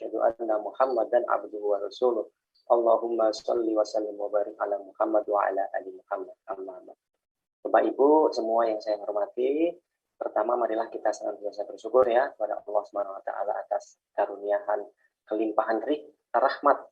asyhadu anna Muhammadan abduhu wa rasuluh. Allahumma shalli wa sallim wa barik ala Muhammad wa ala ali Muhammad. Amma ba'd. Bapak Ibu semua yang saya hormati, pertama marilah kita senantiasa bersyukur ya kepada Allah Subhanahu wa taala atas karuniaan kelimpahan rahmat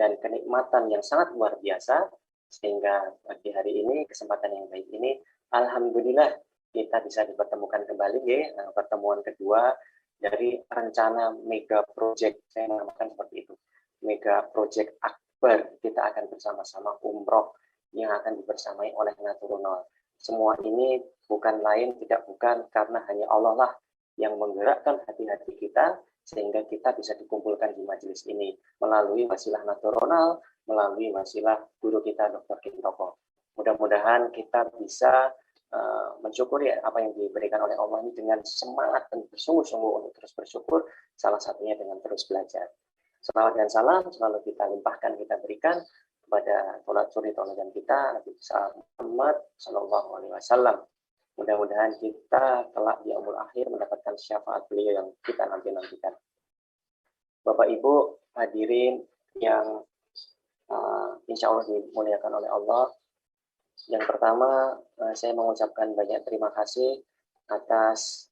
dan kenikmatan yang sangat luar biasa, sehingga pagi hari ini, kesempatan yang baik ini, alhamdulillah kita bisa dipertemukan kembali ya, pertemuan kedua dari rencana mega project, saya menamakan seperti itu, mega project akbar. Kita akan bersama-sama umroh yang akan dibersamai oleh Naturunol. Semua ini bukan lain, tidak bukan, karena hanya Allah lah yang menggerakkan hati-hati kita sehingga kita bisa dikumpulkan di majelis ini melalui wasilah Naturunol, melalui wasilah guru kita Dr. Kintoko. Mudah-mudahan kita bisa mensyukuri apa yang diberikan oleh Allah ini dengan semangat dan bersungguh-sungguh untuk terus bersyukur, salah satunya dengan terus belajar. Salawat dan salam selalu kita limpahkan, kita berikan kepada suri tauladan kita Nabi Muhammad Sallallahu Alaihi Wasallam. Mudah-mudahan kita kelak di yaumul akhir mendapatkan syafaat beliau yang kita nantikan. Bapak Ibu hadirin yang insya Allah dimuliakan oleh Allah. Yang pertama, saya mengucapkan banyak terima kasih atas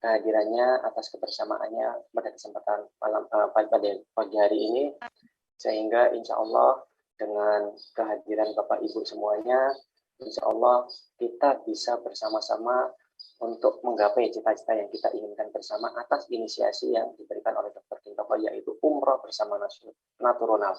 kehadirannya, atas kebersamaannya pada kesempatan pada pagi hari ini, sehingga insya Allah dengan kehadiran Bapak Ibu semuanya, insya Allah kita bisa bersama-sama untuk menggapai cita-cita yang kita inginkan bersama atas inisiasi yang diberikan oleh Dr. Kintoko, yaitu umroh bersama Naturunol.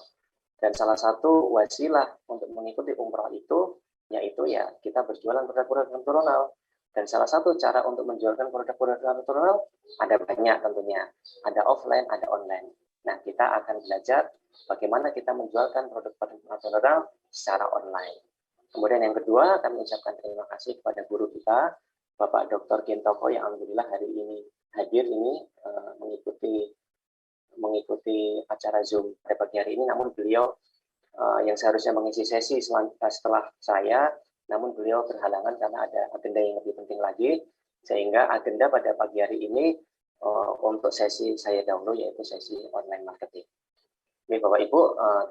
Dan salah satu wasilah untuk mengikuti umroh itu, yaitu ya kita berjualan produk-produk Naturunol. Dan salah satu cara untuk menjualkan produk-produk Naturunol ada banyak tentunya. Ada offline, ada online. Nah, kita akan belajar bagaimana kita menjualkan produk-produk Naturunol secara online. Kemudian yang kedua, kami ucapkan terima kasih kepada guru kita, Bapak Dr. Kintoko, yang alhamdulillah hari ini hadir ini mengikuti acara Zoom pada pagi hari ini, namun beliau yang seharusnya mengisi sesi setelah saya, namun beliau berhalangan karena ada agenda yang lebih penting lagi, sehingga agenda pada pagi hari ini untuk sesi saya dahulu, yaitu sesi online marketing. Oke, Bapak Ibu,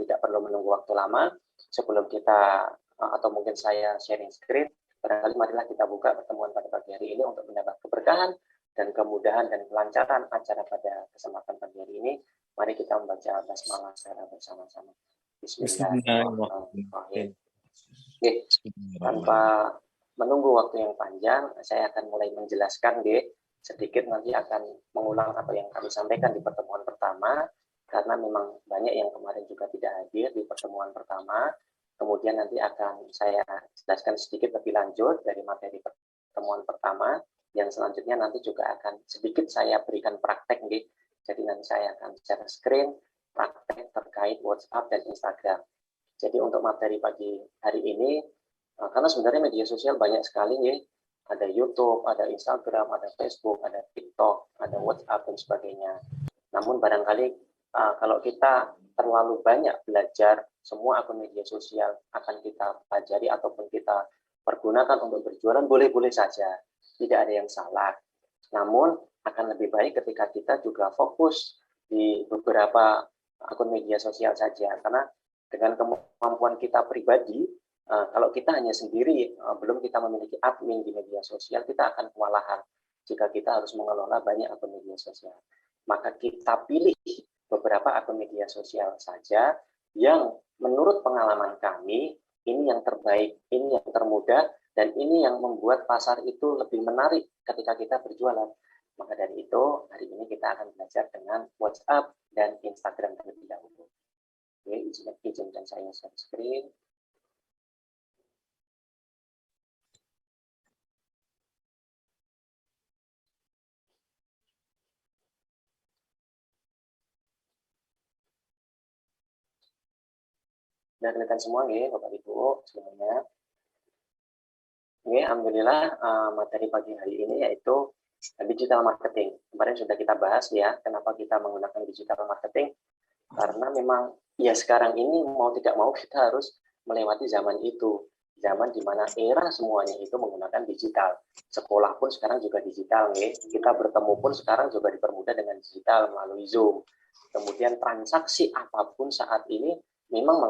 tidak perlu menunggu waktu lama, sebelum kita atau mungkin saya sharing screen, barangkali marilah kita buka pertemuan pada pagi hari ini untuk mendapat keberkahan dan kemudahan dan kelancaran acara pada kesempatan pagi hari ini. Mari kita membaca basmalah secara bersama-sama. Bismillahirrahmanirrahim. Oke, tanpa menunggu waktu yang panjang, saya akan mulai menjelaskan sedikit, nanti akan mengulang apa yang kami sampaikan di pertemuan pertama, karena memang banyak yang kemarin juga tidak hadir di pertemuan pertama. Kemudian nanti akan saya jelaskan sedikit lebih lanjut dari materi pertemuan pertama, yang selanjutnya nanti juga akan sedikit saya berikan praktek, jadi nanti saya akan share screen praktek terkait WhatsApp dan Instagram. Jadi untuk materi pagi hari ini, karena sebenarnya media sosial banyak sekali, ada YouTube, ada Instagram, ada Facebook, ada TikTok, ada WhatsApp dan sebagainya. Namun barangkali kalau kita terlalu banyak belajar semua akun media sosial akan kita pelajari ataupun kita pergunakan untuk berjualan, boleh-boleh saja, tidak ada yang salah. Namun akan lebih baik ketika kita juga fokus di beberapa akun media sosial saja, karena dengan kemampuan kita pribadi, kalau kita hanya sendiri, belum kita memiliki admin di media sosial, kita akan kewalahan jika kita harus mengelola banyak akun media sosial. Maka kita pilih beberapa akun media sosial saja yang menurut pengalaman kami, ini yang terbaik, ini yang termudah, dan ini yang membuat pasar itu lebih menarik ketika kita berjualan. Maka dari itu, hari ini kita akan belajar dengan WhatsApp dan Instagram terlebih dahulu. Oke, izinkan saya share screen. Sudah kelihatan semua, Bapak Ibu semuanya. Alhamdulillah, materi pagi hari ini yaitu digital marketing. Kemarin sudah kita bahas ya, kenapa kita menggunakan digital marketing. Karena memang ya sekarang ini mau tidak mau kita harus melewati zaman itu. Zaman di mana era semuanya itu menggunakan digital. Sekolah pun sekarang juga digital, Kita bertemu pun sekarang juga dipermudah dengan digital melalui Zoom. Kemudian transaksi apapun saat ini memang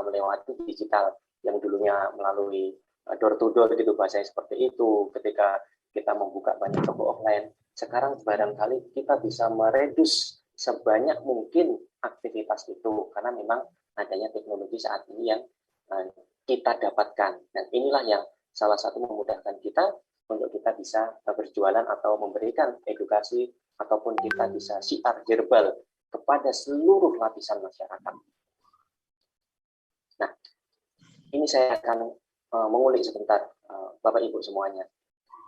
melewati digital, yang dulunya melalui door to door gitu bahasanya seperti itu ketika kita membuka banyak toko offline. Sekarang barangkali kita bisa meredus sebanyak mungkin aktivitas itu karena memang adanya teknologi saat ini yang kita dapatkan, dan inilah yang salah satu memudahkan kita untuk kita bisa berjualan atau memberikan edukasi ataupun kita bisa siar verbal kepada seluruh lapisan masyarakat. Nah, ini saya akan mengulik sebentar, Bapak Ibu semuanya.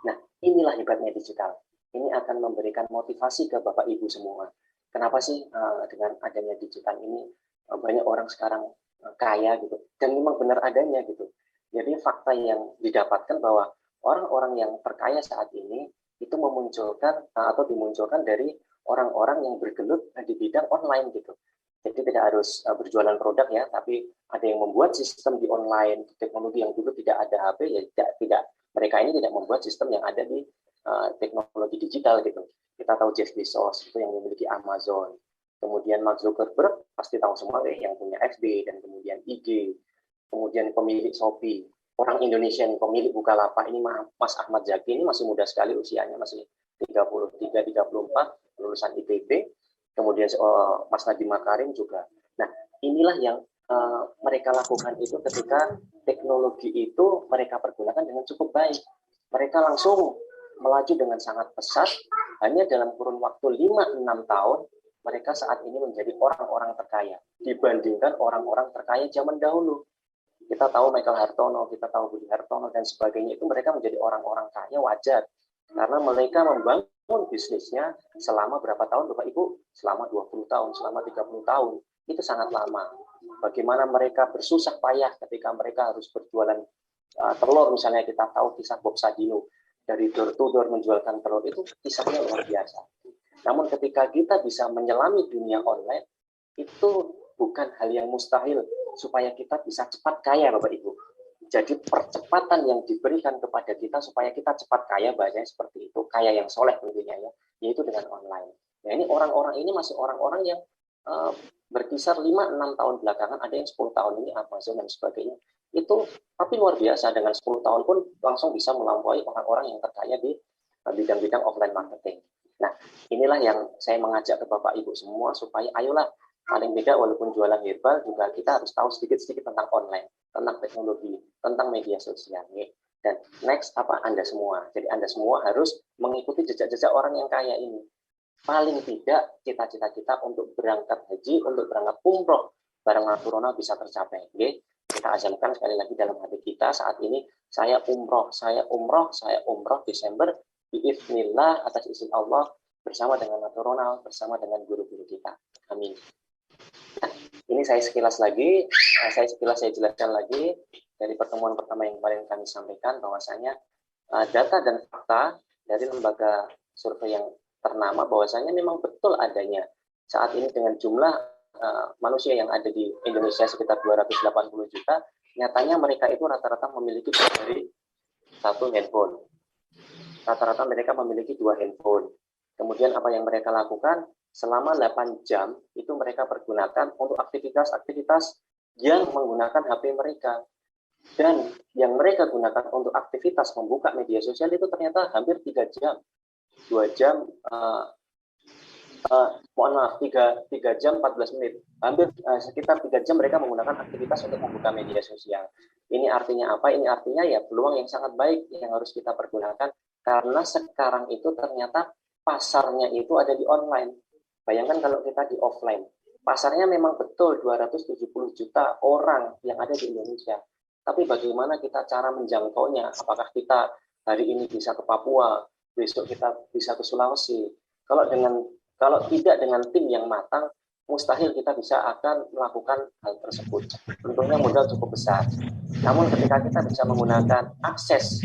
Nah, inilah hebatnya digital. Ini akan memberikan motivasi ke Bapak Ibu semua. Kenapa sih dengan adanya digital ini banyak orang sekarang kaya gitu? Dan memang benar adanya gitu. Jadi fakta yang didapatkan bahwa orang-orang yang terkaya saat ini itu memunculkan atau dimunculkan dari orang-orang yang bergelut di bidang online gitu. Jadi tidak harus berjualan produk ya, tapi ada yang membuat sistem di online, teknologi yang dulu tidak ada HP ya tidak mereka ini tidak membuat sistem yang ada di teknologi digital gitu. Kita tahu Jeff Bezos itu yang memiliki Amazon. Kemudian Mark Zuckerberg pasti tahu semua yang punya FB dan kemudian IG. Kemudian pemilik Shopee, orang Indonesia yang pemilik Bukalapak ini Mas Ahmad Zaki ini masih muda sekali usianya, masih 33-34, lulusan ITB. Kemudian Mas Nadiem Makarim juga. Nah, inilah yang mereka lakukan itu ketika teknologi itu mereka pergunakan dengan cukup baik. Mereka langsung melaju dengan sangat pesat, hanya dalam kurun waktu 5-6 tahun, mereka saat ini menjadi orang-orang terkaya, dibandingkan orang-orang terkaya zaman dahulu. Kita tahu Michael Hartono, kita tahu Budi Hartono, dan sebagainya itu mereka menjadi orang-orang kaya wajar. Karena mereka membangun bisnisnya selama berapa tahun, Bapak Ibu? Selama 20 tahun, selama 30 tahun. Itu sangat lama. Bagaimana mereka bersusah payah ketika mereka harus berjualan telur, misalnya kita tahu kisah Bob Sadino. Dari door to door menjualkan telur itu kisahnya luar biasa. Namun ketika kita bisa menyelami dunia online, itu bukan hal yang mustahil supaya kita bisa cepat kaya, Bapak Ibu. Jadi percepatan yang diberikan kepada kita supaya kita cepat kaya, bahasanya seperti itu, kaya yang soleh tentunya ya, yaitu dengan online. Nah ini orang-orang ini masih orang-orang yang berkisar 5-6 tahun belakangan, ada yang 10 tahun ini Amazon dan sebagainya. Itu tapi luar biasa, dengan 10 tahun pun langsung bisa melampaui orang-orang yang terkaya di bidang-bidang offline marketing. Nah, inilah yang saya mengajak ke Bapak Ibu semua supaya ayolah, paling tidak walaupun jualan herbal juga kita harus tahu sedikit-sedikit tentang online, tentang teknologi, tentang media sosial. Dan next apa Anda semua. Jadi Anda semua harus mengikuti jejak-jejak orang yang kaya ini. Paling tidak cita-cita kita untuk berangkat haji, untuk berangkat umroh bareng Corona bisa tercapai. Kita azamkan sekali lagi dalam hati kita saat ini, saya umroh Desember biiznillah atas izin Allah bersama dengan Corona, bersama dengan guru-guru kita. Amin. Nah, ini saya sekilas jelaskan lagi dari pertemuan pertama yang kemarin kami sampaikan bahwasanya data dan fakta dari lembaga survei yang ternama bahwasanya memang betul adanya saat ini dengan jumlah manusia yang ada di Indonesia sekitar 280 juta, nyatanya mereka itu rata-rata memiliki dari satu handphone. Rata-rata mereka memiliki 2 handphone. Kemudian apa yang mereka lakukan? Selama 8 jam itu mereka pergunakan untuk aktivitas-aktivitas yang menggunakan HP mereka. Dan yang mereka gunakan untuk aktivitas membuka media sosial itu ternyata hampir 3 jam. 2 jam, mohon maaf, 3 jam 14 menit. Hampir sekitar 3 jam mereka menggunakan aktivitas untuk membuka media sosial. Ini artinya apa? Ini artinya ya peluang yang sangat baik yang harus kita pergunakan. Karena sekarang itu ternyata pasarnya itu ada di online. Bayangkan kalau kita di offline. Pasarnya memang betul 270 juta orang yang ada di Indonesia. Tapi bagaimana kita cara menjangkaunya? Apakah kita hari ini bisa ke Papua, besok kita bisa ke Sulawesi? Kalau tidak dengan tim yang matang, mustahil kita bisa akan melakukan hal tersebut. Tentunya modal cukup besar. Namun ketika kita bisa menggunakan akses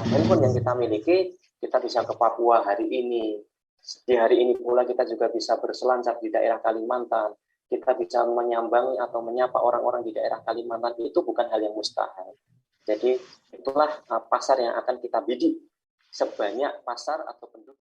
handphone yang kita miliki, kita bisa ke Papua hari ini. Di hari ini pula kita juga bisa berselancar di daerah Kalimantan. Kita bisa menyambangi atau menyapa orang-orang di daerah Kalimantan. Itu bukan hal yang mustahil. Jadi itulah pasar yang akan kita bidik sebanyak pasar atau penduduk